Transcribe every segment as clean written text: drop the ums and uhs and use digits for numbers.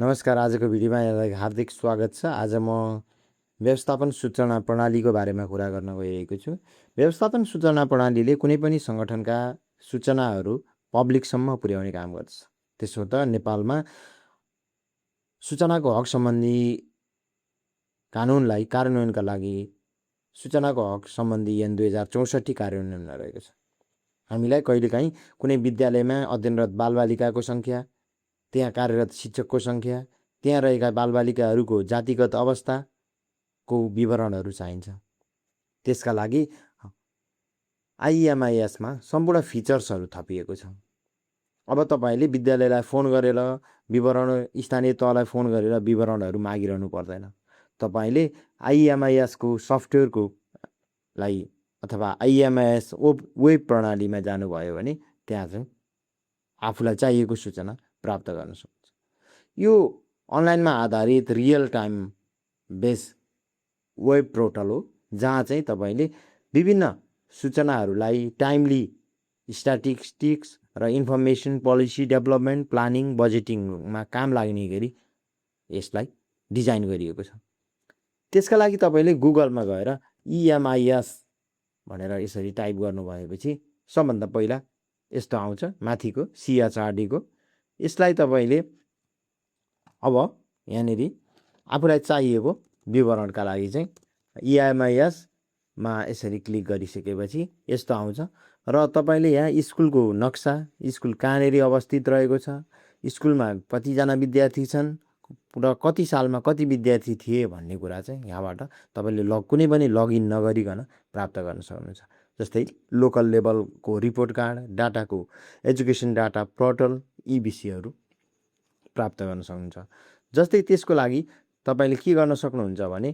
नमस्कार। आजको भिडियोमा यहाँलाई हार्दिक स्वागत छ। आज म व्यवस्थापन सूचना प्रणालीको बारेमा कुरा गर्न गइरहेको छु। व्यवस्थापन सूचना प्रणालीले कुनै पनि सङ्गठनका सूचनाहरू पब्लिकसम्म पुर्याउने काम गर्छ। त्यसो त नेपालमा सूचनाको हक सम्बन्धी कानुनलाई कार्यान्वयनका लागि सूचनाको हक सम्बन्धी ऐन 2064 कार्यान्वयनमा रहेको छ। हामीलाई कहिलेकाहीँ कुनै विद्यालयमा अध्ययनरत बालबालिकाको सङ्ख्या, त्यहाँ कार्यरत शिक्षकको सङ्ख्या, त्यहाँ रहेका बालबालिकाहरूको जातिगत अवस्थाको विवरणहरू चाहिन्छ। त्यसका लागि आइएमआइएसमा सम्पूर्ण फिचर्सहरू थपिएको छ। अब तपाईँले विद्यालयलाई फोन गरेर विवरण, स्थानीय तहलाई फोन गरेर विवरणहरू मागिरहनु पर्दैन। तपाईँले आइएमआइएसको सफ्टवेयरको लागि अथवा आइएमआइएस वेब प्रणालीमा जानुभयो भने त्यहाँ चाहिँ आफूलाई चाहिएको सूचना प्राप्त गर्न सक्नुहुन्छ। यो अनलाइनमा आधारित real time base web portal हो, जहाँ चाहिँ तपाईँले विभिन्न सूचनाहरूलाई टाइमली स्ट्याटिस्टिक्स र इन्फर्मेसन पोलिसी डेभलपमेन्ट, प्लानिङ, बजेटिङमा काम लाग्ने गरी यसलाई डिजाइन गरिएको छ। त्यसका लागि तपाईँले गुगलमा गएर इएमआइएस भनेर यसरी टाइप गर्नुभएपछि सबभन्दा पहिला यस्तो आउँछ, माथिको सिएचआरडीको। यसलाई तपाईँले अब यहाँनिर आफूलाई चाहिएको विवरणका लागि चाहिँ इएमआइएसमा यसरी क्लिक गरिसकेपछि यस्तो आउँछ र तपाईँले यहाँ स्कुलको नक्सा, स्कुल कहाँनिर अवस्थित रहेको छ, स्कुलमा कतिजना विद्यार्थी छन् र कति सालमा कति विद्यार्थी थिए भन्ने कुरा चाहिँ यहाँबाट तपाईँले कुनै पनि लगइन नगरिकन प्राप्त गर्न सक्नुहुन्छ। जस्तै लोकल लेभलको रिपोर्ट कार्ड, डाटाको एजुकेसन डाटा पोर्टल, यी विषयहरू प्राप्त गर्न सक्नुहुन्छ। जस्तै त्यसको लागि तपाईँले के गर्न सक्नुहुन्छ भने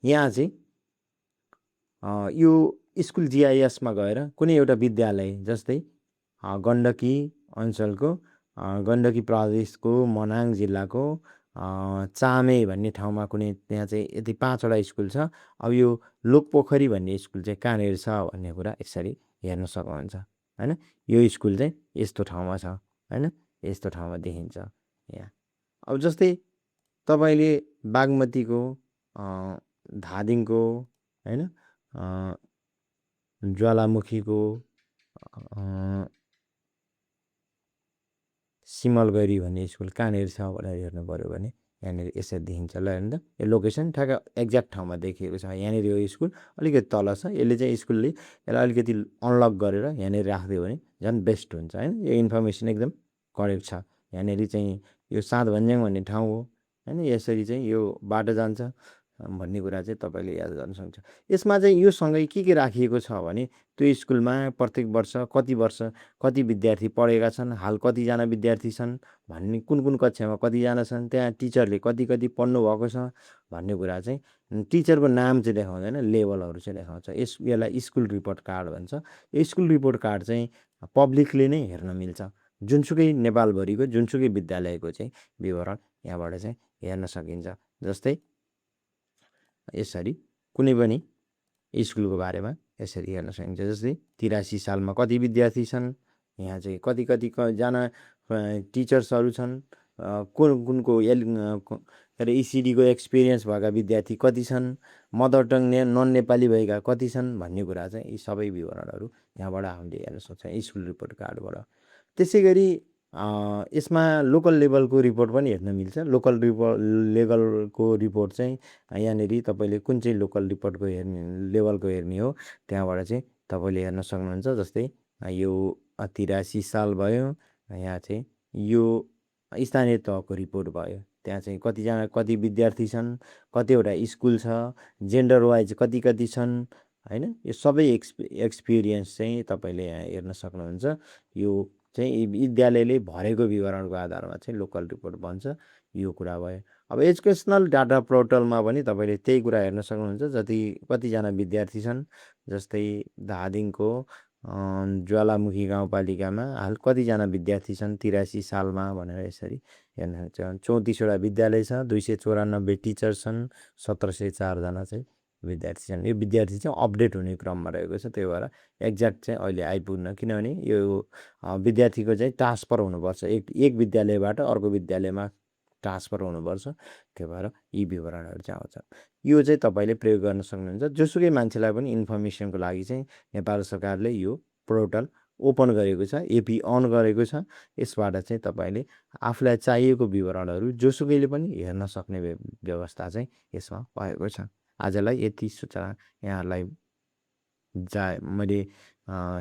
यहाँ चाहिँ यो स्कुल जिआइएसमा गएर कुनै एउटा विद्यालय, जस्तै गण्डकी अञ्चलको, गण्डकी प्रदेशको मनाङ जिल्लाको चामे भन्ने ठाउँमा कुनै, त्यहाँ चाहिँ यति 5वटा स्कुल छ। अब यो लोकपोखरी भन्ने स्कुल चाहिँ कहाँनिर छ भन्ने कुरा यसरी हेर्न सक्नुहुन्छ, होइन। यो स्कुल चाहिँ यस्तो ठाउँमा छ, होइन, यस्तो ठाउँमा देखिन्छ यहाँ। अब जस्तै तपाईँले बागमतीको, धादिङको, होइन, ज्वालामुखीको, सिमलगढी भन्ने स्कुल कहाँनिर छ भनेर हेर्नु पऱ्यो भने यहाँनिर यसरी देखिन्छ। ल हेर्नु त, यो लोकेसन ठ्याक्क एक्ज्याक्ट ठाउँमा देखिएको छ। यहाँनिर यो स्कुल अलिकति तल छ। यसले चाहिँ स्कुलले यसलाई अलिकति अनलक गरेर यहाँनिर राखिदियो भने झन् बेस्ट हुन्छ, होइन। यो इन्फर्मेसन एकदम करेक्ट छ। यहाँनिर चाहिँ यो सातभन्ज्याङ भन्ने ठाउँ हो, होइन। यसरी चाहिँ यो बाटो जान्छ भन्ने कुरा चाहिँ तपाईँले याद गर्न सक्नुहुन्छ। यसमा चाहिँ यो सँगै के राखिएको छ भने त्यो स्कुलमा प्रत्येक वर्ष कति विद्यार्थी पढेका छन्, हाल कतिजना विद्यार्थी छन् भन्ने, कुन कक्षामा कतिजना छन्, त्यहाँ टिचरले कति पढ्नु भएको छ भन्ने कुरा चाहिँ, टिचरको नाम चाहिँ देखाउँदैन, लेभलहरू चाहिँ देखाउँछ। यसलाई स्कुल रिपोर्ट कार्ड भन्छ। यो स्कुल रिपोर्ट कार्ड चाहिँ पब्लिकले नै हेर्न मिल्छ। जुनसुकै नेपालभरिको जुनसुकै विद्यालयको चाहिँ विवरण यहाँबाट चाहिँ हेर्न सकिन्छ। जस्तै यसरी कुनै पनि स्कुलको बारेमा यसरी हेर्न सकिन्छ। जस्तै 83 सालमा कति विद्यार्थी छन्, यहाँ चाहिँ कतिजना टिचर्सहरू छन्, कुनको इसिडीको एक्सपिरियन्स भएका विद्यार्थी कति छन्, मदर टङ नन नेपाली भएका कति छन् भन्ने कुरा चाहिँ यी सबै विवरणहरू यहाँबाट हामीले हेर्न सक्छौँ स्कुल रिपोर्ट कार्डबाट। त्यसै गरी यसमा लोकल लेभलको रिपोर्ट पनि हेर्न मिल्छ। लोकल लेभलको रिपोर्ट चाहिँ यहाँनिर तपाईँले कुन चाहिँ लोकल रिपोर्टको लेभलको हेर्ने हो त्यहाँबाट चाहिँ तपाईँले हेर्न सक्नुहुन्छ। जस्तै यो 83 साल भयो, यहाँ चाहिँ यो स्थानीय तहको रिपोर्ट भयो। त्यहाँ चाहिँ कति विद्यार्थी छन्, कतिवटा स्कुल छ, जेन्डर वाइज कति छन्, होइन। यो सबै एक्सपिरियन्स चाहिँ तपाईँले यहाँ हेर्न सक्नुहुन्छ। यो चाहिँ विद्यालयले भरेको विवरणको आधारमा चाहिँ लोकल रिपोर्ट भन्छ। यो कुरा भयो। अब एजुकेसनल डाटा पोर्टलमा पनि तपाईँले त्यही कुरा हेर्न सक्नुहुन्छ। कतिजना विद्यार्थी छन्, जस्तै धादिङको ज्वालामुखी गाउँपालिकामा हाल कतिजना विद्यार्थी छन् 83 सालमा भनेर यसरी हेर्न सक्छ। 34वटा विद्यालय छ, 294 टिचर छन्, 1704 जना चाहिँ विद्यार्थी छन्। यो विद्यार्थी चाहिँ अपडेट हुने क्रममा रहेको छ। त्यही भएर एक्ज्याक्ट चाहिँ अहिले आइपुग्न, किनभने यो विद्यार्थीको चाहिँ ट्रान्सफर हुनुपर्छ एक विद्यालयबाट अर्को विद्यालयमा ट्रान्सफर हुनुपर्छ। त्यही भएर यी विवरणहरू चाहिँ आउँछ। यो चाहिँ तपाईँले प्रयोग गर्न सक्नुहुन्छ। जोसुकै मान्छेलाई पनि इन्फर्मेसनको लागि चाहिँ नेपाल सरकारले यो पोर्टल ओपन गरेको छ, एपी अन गरेको छ। यसबाट चाहिँ तपाईँले आफूलाई चाहिएको विवरणहरू जोसुकैले पनि हेर्न सक्ने व्यवस्था चाहिँ यसमा भएको छ। आजलाई यति सूचना यहाँहरूलाई मैले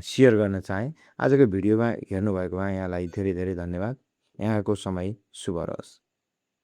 सेयर गर्न चाहेँ। आजको भिडियोमा हेर्नुभएकोमा यहाँलाई धेरै धेरै धन्यवाद। यहाँको समय शुभ रहोस्।